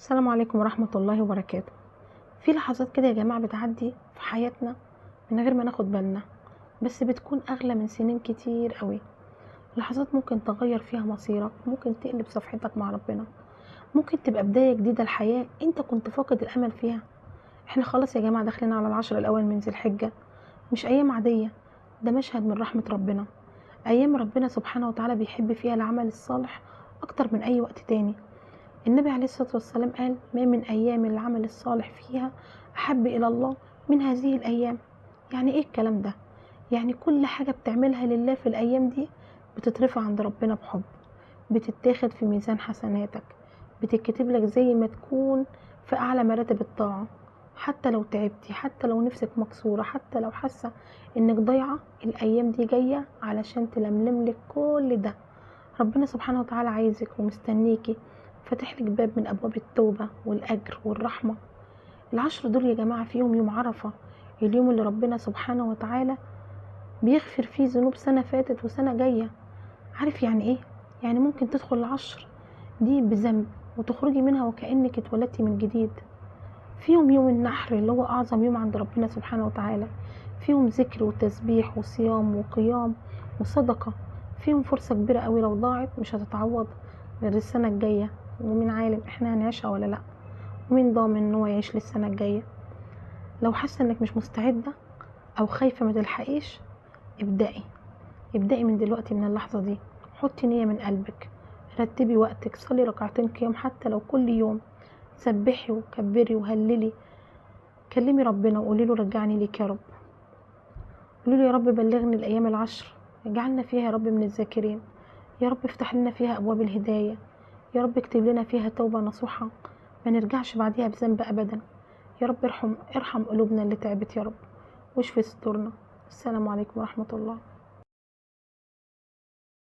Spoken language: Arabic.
السلام عليكم ورحمة الله وبركاته. في لحظات كده يا جماعة بتعدي في حياتنا من غير ما ناخد بالنا، بس بتكون أغلى من سنين كتير قوي. لحظات ممكن تغير فيها مصيرك، ممكن تقلب صفحتك مع ربنا، ممكن تبقى بداية جديدة الحياة انت كنت فاقد الأمل فيها. احنا خلاص يا جماعة داخلين على العشر الأول من ذي الحجة، مش أيام عادية، ده مشهد من رحمة ربنا. أيام ربنا سبحانه وتعالى بيحب فيها العمل الصالح أكتر من أي وقت تاني. النبي عليه الصلاة والسلام قال: ما من أيام العمل الصالح فيها أحب إلى الله من هذه الأيام. يعني إيه الكلام ده؟ يعني كل حاجة بتعملها لله في الأيام دي بتترفع عند ربنا بحب، بتتاخد في ميزان حسناتك، بتتكتب لك زي ما تكون في أعلى مراتب الطاعة. حتى لو تعبتي، حتى لو نفسك مكسورة، حتى لو حاسة إنك ضايعة، الأيام دي جاية علشان تلململك كل ده. ربنا سبحانه وتعالى عايزك ومستنيكي، فاتح لك باب من ابواب التوبه والاجر والرحمه. العشر دول يا جماعه فيهم يوم عرفه، اليوم اللي ربنا سبحانه وتعالى بيغفر فيه ذنوب سنه فاتت وسنه جايه. عارف يعني ايه؟ يعني ممكن تدخل العشر دي بذنب وتخرجي منها وكأنك اتولدتي من جديد. فيهم يوم النحر اللي هو اعظم يوم عند ربنا سبحانه وتعالى، فيهم ذكر وتسبيح وصيام وقيام وصدقة. فيهم فرصة كبيرة قوي لو ضاعت مش هتتعوض غير السنة الجاية، ومين عالم احنا هنعيشها ولا لا، ومين ضامن ان هو يعيش للسنة الجاية. لو حاسة انك مش مستعدة او خايفة ما تلحقيش، ابدأي من دلوقتي، من اللحظة دي. حطي نية من قلبك، رتبي وقتك، صلي ركعتين قيام حتى لو كل يوم، سبحي وكبري وهللي، كلمي ربنا وقولي له: رجعني ليك يا رب. قولي له: يا رب بلغني الايام العشر، اجعلنا فيها يا رب من الذاكرين. يا رب افتح لنا فيها ابواب الهدايه. يا رب اكتب لنا فيها توبه نصوحه ما نرجعش بعديها بذنب ابدا. يا رب ارحم قلوبنا اللي تعبت يا رب، واشفي صدورنا. السلام عليكم ورحمه الله.